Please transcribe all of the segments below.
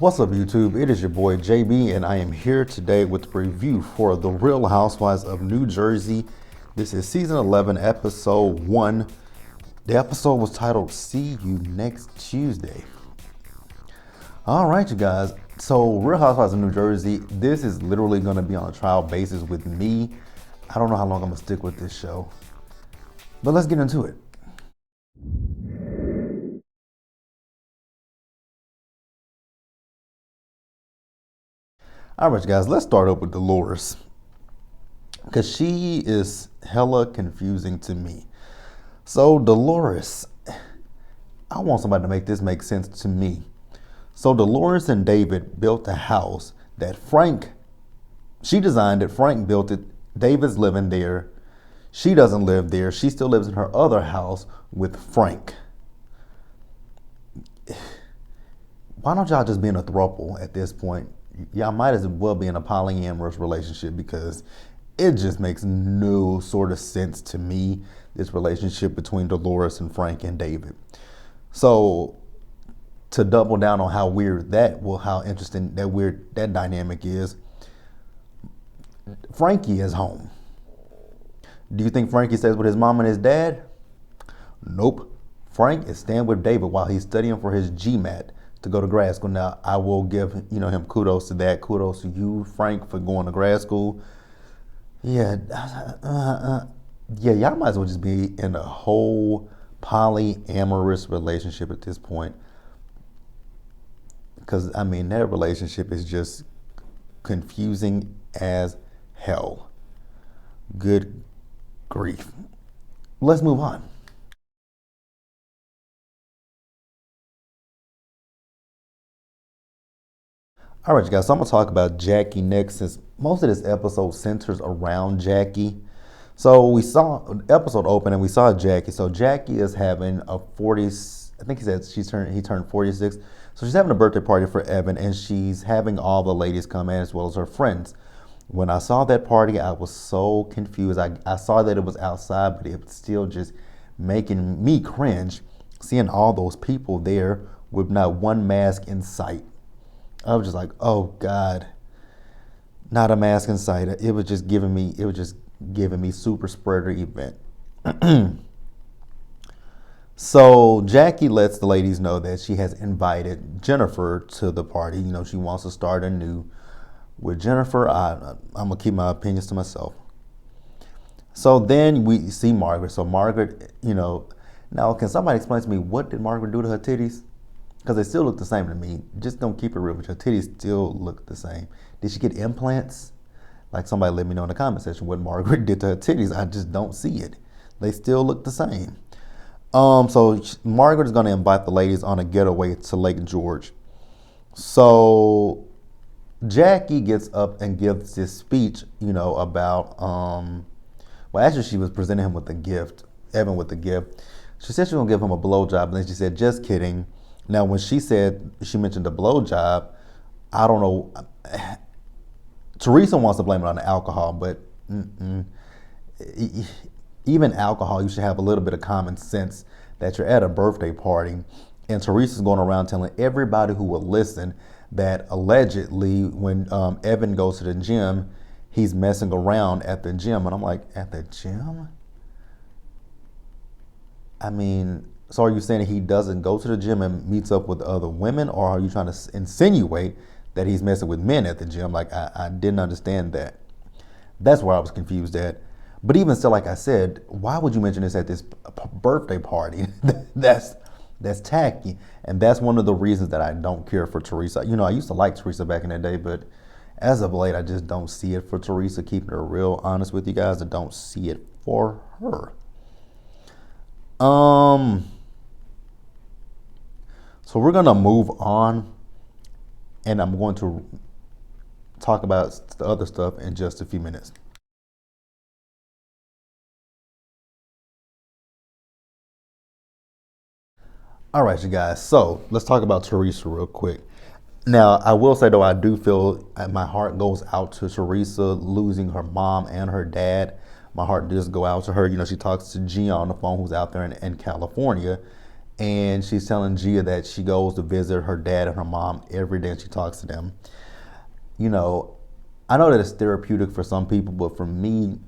What's up, YouTube? It is your boy JB, and I am here today with the review for The Real Housewives of New Jersey. This is season 11, episode 1. The episode was titled "See You Next Tuesday." All right, you guys. So, Real Housewives of New Jersey, this is literally going to be on a trial basis with me. I don't know how long I'm going to stick with this show, but let's get into it. All right, guys, let's start up with Dolores, because she is hella confusing to me. So Dolores, I want somebody to make this make sense to me. So Dolores and David built a house that she designed it, Frank built it, David's living there. She doesn't live there. She still lives in her other house with Frank. Why don't y'all just be in a throuple at this point? Y'all might as well be in a polyamorous relationship, because it just makes no sort of sense to me, this relationship between Dolores and Frank and David. So to double down on how interesting that dynamic is, Frankie is home. Do you think Frankie stays with his mom and his dad? Nope. Frank is staying with David while he's studying for his GMAT to go to grad school. Now, I will give him kudos to that. Kudos to you, Frank, for going to grad school. Yeah, y'all might as well just be in a whole polyamorous relationship at this point. Because, that relationship is just confusing as hell. Good grief. Let's move on. All right, you guys, so I'm going to talk about Jackie next, since most of this episode centers around Jackie. So we saw the episode open and we saw Jackie. So Jackie is having a 40, I think he said he turned 46. So she's having a birthday party for Evan, and she's having all the ladies come in as well as her friends. When I saw that party, I was so confused. I saw that it was outside, but it was still just making me cringe, seeing all those people there with not one mask in sight. I was just like, oh God, not a mask in sight. It was just giving me super spreader event. So Jackie lets the ladies know that she has invited Jennifer to the party. She wants to start anew with Jennifer. I'm gonna keep my opinions to myself. So then we see Margaret. So Margaret, now can somebody explain to me, what did Margaret do to her titties? Because they still look the same to me. Just don't keep it real, but your titties still look the same. Did she get implants? Like, somebody let me know in the comment section what Margaret did to her titties. I just don't see it. They still look the same. So Margaret is going to invite the ladies on a getaway to Lake George. So Jackie gets up and gives this speech, about, well, actually she was presenting him with a gift, Evan with a gift. She said she was going to give him a blowjob, and then she said, just kidding. Now, when she mentioned the blowjob, I don't know. Teresa wants to blame it on the alcohol, but even alcohol, you should have a little bit of common sense that you're at a birthday party, and Teresa's going around telling everybody who will listen that allegedly when Evan goes to the gym, he's messing around at the gym. And I'm like, at the gym? So are you saying he doesn't go to the gym and meets up with other women, or are you trying to insinuate that he's messing with men at the gym? Like, I didn't understand that. That's where I was confused at. But even still, like I said, why would you mention this at this birthday party? That's tacky. And that's one of the reasons that I don't care for Teresa. I used to like Teresa back in the day, but as of late, I just don't see it for Teresa. Keeping it real honest with you guys, I don't see it for her. So we're going to move on, and I'm going to talk about the other stuff in just a few minutes. All right, you guys. So let's talk about Teresa real quick. Now, I will say, though, I do feel my heart goes out to Teresa losing her mom and her dad. My heart does go out to her. She talks to Gia on the phone, who's out there in California. And she's telling Gia that she goes to visit her dad and her mom every day and she talks to them. You know, I know that it's therapeutic for some people, but for me,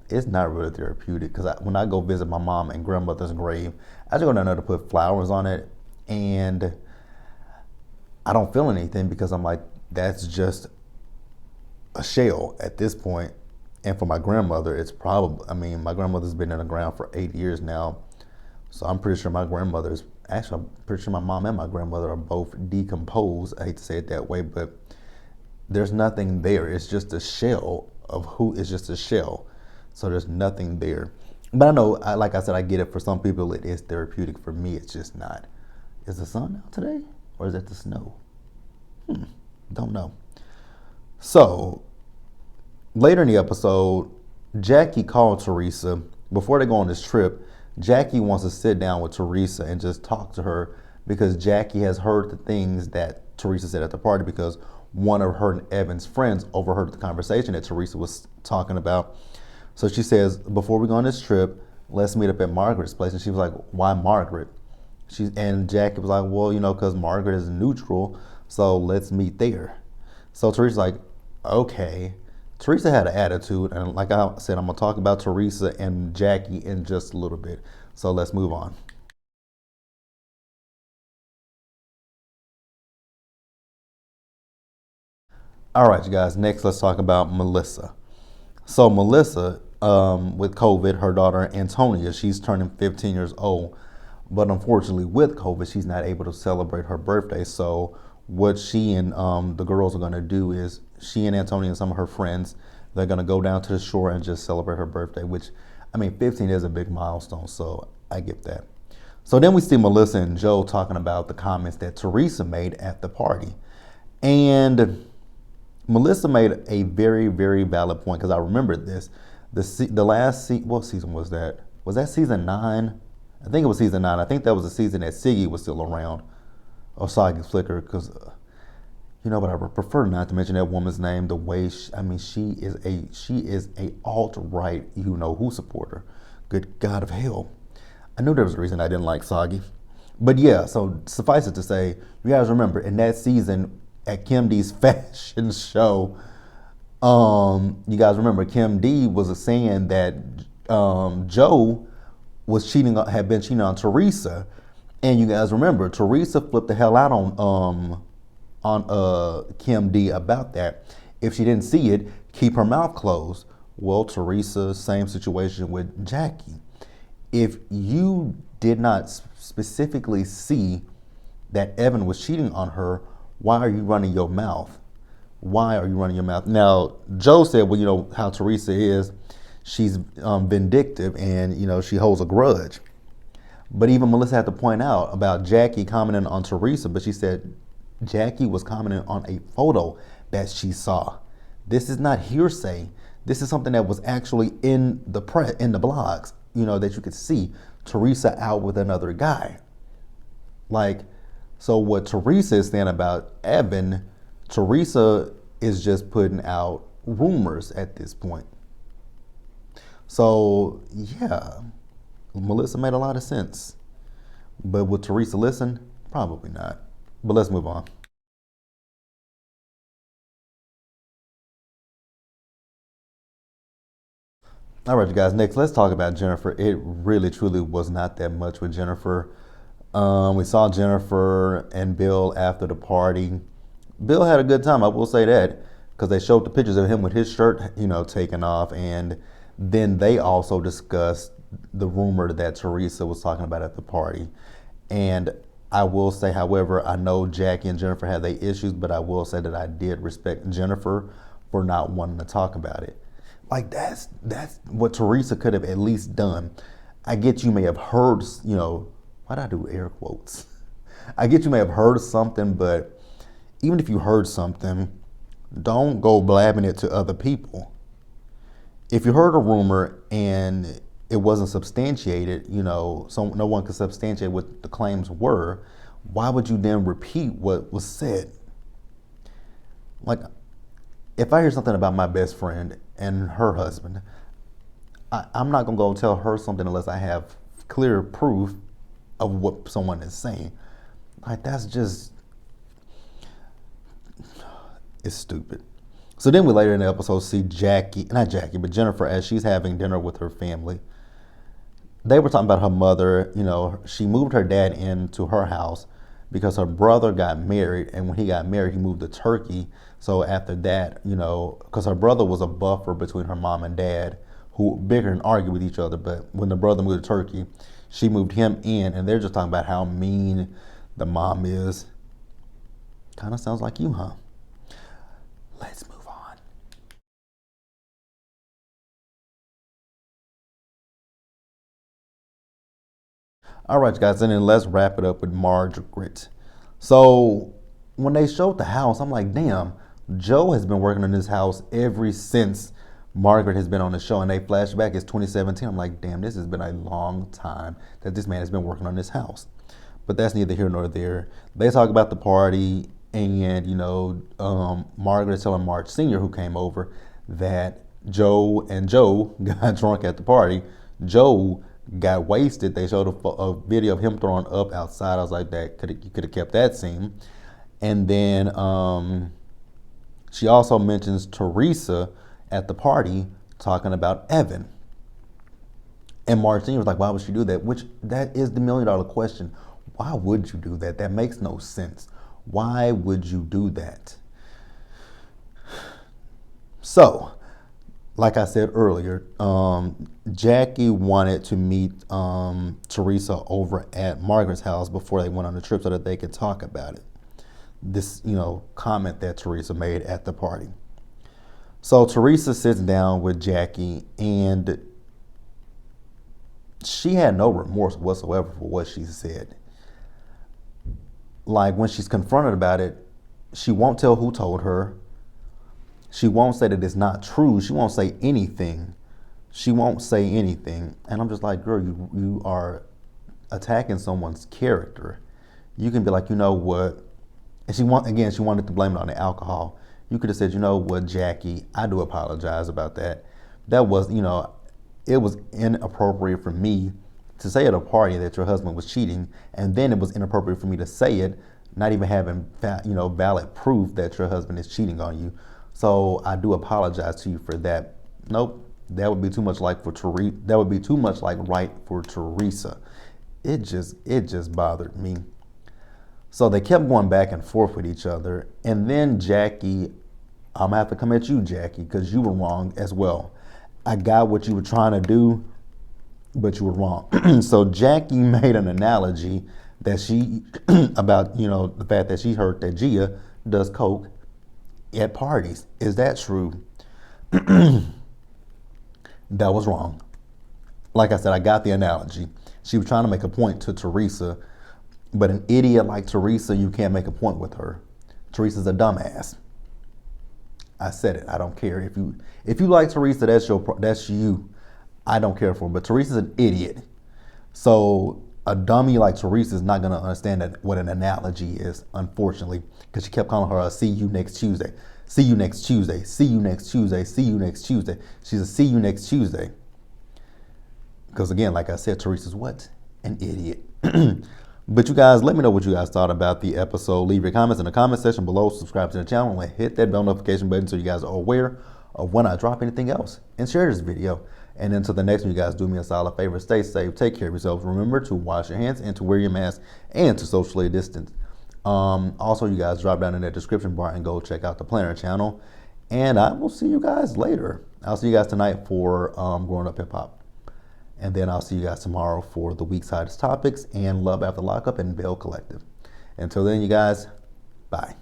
it's not really therapeutic because when I go visit my mom and grandmother's grave, I just go down there to put flowers on it, and I don't feel anything because I'm like, that's just a shell at this point. And for my grandmother, it's probably, I mean, my grandmother's been in the ground for 8 years now. So I'm pretty sure my grandmother's, actually, I'm pretty sure my mom and my grandmother are both decomposed. I hate to say it that way, but there's nothing there. It's just a shell of who is just a shell. So there's nothing there. But I know, like I said, I get it. For some people, it is therapeutic. For me, it's just not. Is the sun out today? Or is it the snow? Don't know. So later in the episode, Jackie called Teresa. Before they go on this trip, Jackie wants to sit down with Teresa and just talk to her because Jackie has heard the things that Teresa said at the party because one of her and Evan's friends overheard the conversation that Teresa was talking about. So she says, before we go on this trip, let's meet up at Margaret's place. And she was like, why Margaret? And Jackie was like, well, you know, because Margaret is neutral, so let's meet there. So Teresa's like, okay. Teresa had an attitude, and like I said, I'm going to talk about Teresa and Jackie in just a little bit. So let's move on. All right, you guys, next let's talk about Melissa. So Melissa, with COVID, her daughter Antonia, she's turning 15 years old. But unfortunately, with COVID, she's not able to celebrate her birthday. So what she and the girls are going to do is she and Antonia and some of her friends, they're going to go down to the shore and just celebrate her birthday, which, I mean, 15 is a big milestone. So I get that. So then we see Melissa and Joe talking about the comments that Teresa made at the party. And Melissa made a very, very valid point because I remember this. The last what season was that? Was that season 9? I think it was season 9. I think that was the season that Siggy was still around, or Soggy Flicker, because you know, but I prefer not to mention that woman's name. The way she is a alt-right, you know who supporter. Good God of hell! I knew there was a reason I didn't like Soggy, but yeah. So suffice it to say, you guys remember in that season at Kim D's fashion show, you guys remember Kim D was saying that Joe had been cheating on Teresa, and you guys remember Teresa flipped the hell out on Kim D about that. If she didn't see it, keep her mouth closed. Well, Teresa, same situation with Jackie. If you did not specifically see that Evan was cheating on her, why are you running your mouth? Why are you running your mouth? Now, Joe said, well, you know how Teresa is. She's vindictive and, you know, she holds a grudge. But even Melissa had to point out about Jackie commenting on Teresa, but she said Jackie was commenting on a photo that she saw. This is not hearsay. This is something that was actually in the press, in the blogs, you know, that you could see Teresa out with another guy. Like, so what Teresa is saying about Evan, Teresa is just putting out rumors at this point. So, yeah, Melissa made a lot of sense. But would Teresa listen? Probably not. But let's move on. All right, you guys, next, let's talk about Jennifer. It really, truly was not that much with Jennifer. We saw Jennifer and Bill after the party. Bill had a good time, I will say that, because they showed the pictures of him with his shirt, you know, taken off. And then they also discussed the rumor that Teresa was talking about at the party. And I will say, however, I know Jackie and Jennifer had their issues, but I will say that I did respect Jennifer for not wanting to talk about it. Like, that's what Teresa could have at least done. I get you may have heard, you know, why'd I do air quotes? I get you may have heard something, but even if you heard something, don't go blabbing it to other people. If you heard a rumor and it wasn't substantiated, you know, so no one could substantiate what the claims were, why would you then repeat what was said? Like, if I hear something about my best friend and her husband, I'm not gonna go tell her something unless I have clear proof of what someone is saying. Like, that's just, it's stupid. So then we later in the episode see not Jackie, but Jennifer, as she's having dinner with her family. They were talking about her mother. She moved her dad into her house because her brother got married, and when he got married, he moved to Turkey. So after that, because her brother was a buffer between her mom and dad, who bigger and argue with each other. But when the brother moved to Turkey, she moved him in, and they're just talking about how mean the mom is. Kind of sounds like you, huh? Let's move on. All right, guys, and then let's wrap it up with Margaret. So when they showed the house, I'm like, damn, Joe has been working on this house ever since Margaret has been on the show, and they flashback it's 2017. I'm like, damn, this has been a long time that this man has been working on this house. But that's neither here nor there. They talk about the party, and Margaret is telling Marge Sr., who came over, that Joe got drunk at the party. Joe got wasted. They showed a video of him throwing up outside. I was like, you could have kept that scene. And then she also mentions Teresa at the party talking about Evan. And Marge Sr. was like, why would she do that? Which, that is the $1 million question. Why would you do that? That makes no sense. Why would you do that? So, like I said earlier, Jackie wanted to meet Teresa over at Margaret's house before they went on the trip so that they could talk about it. This, comment that Teresa made at the party. So Teresa sits down with Jackie, and she had no remorse whatsoever for what she said. Like, when she's confronted about it, she won't tell who told her. She won't say that it's not true. She won't say anything. And I'm just like, girl, you are attacking someone's character. You can be like, you know what? And she wanted to blame it on the alcohol. You could have said, you know what, Jackie, I do apologize about that. That was, it was inappropriate for me to say at a party that your husband was cheating, and then it was inappropriate for me to say it, not even having valid proof that your husband is cheating on you. So I do apologize to you for that. Nope, that would be too much like Teresa. That would be too much like right for Teresa. It just bothered me. So they kept going back and forth with each other, and then Jackie, I'm gonna have to come at you, Jackie, because you were wrong as well. I got what you were trying to do, but you were wrong. So Jackie made an analogy that she about the fact that she heard that Gia does coke at parties. Is that true? That was wrong. Like I said, I got the analogy. She was trying to make a point to Teresa, but an idiot like Teresa, you can't make a point with her. Teresa's a dumbass. I said it. I don't care if you like Teresa. That's you. I don't care for her. But Teresa's an idiot. So a dummy like Teresa is not gonna understand what an analogy is, unfortunately, because she kept calling her a "see you next Tuesday." See you next Tuesday. See you next Tuesday. See you next Tuesday. She's a "see you next Tuesday." Because again, like I said, Teresa's what? An idiot. But you guys, let me know what you guys thought about the episode. Leave your comments in the comment section below. Subscribe to the channel and hit that bell notification button so you guys are aware of when I drop anything else. And share this video. And until the next one, you guys do me a solid favor. Stay safe. Take care of yourselves. Remember to wash your hands and to wear your mask and to socially distance. Also, you guys drop down in the description bar and go check out the Planner channel. And I will see you guys later. I'll see you guys tonight for Growing Up Hip Hop. And then I'll see you guys tomorrow for the week's hottest topics and Love After Lockup and Veil Collective. Until then, you guys, bye.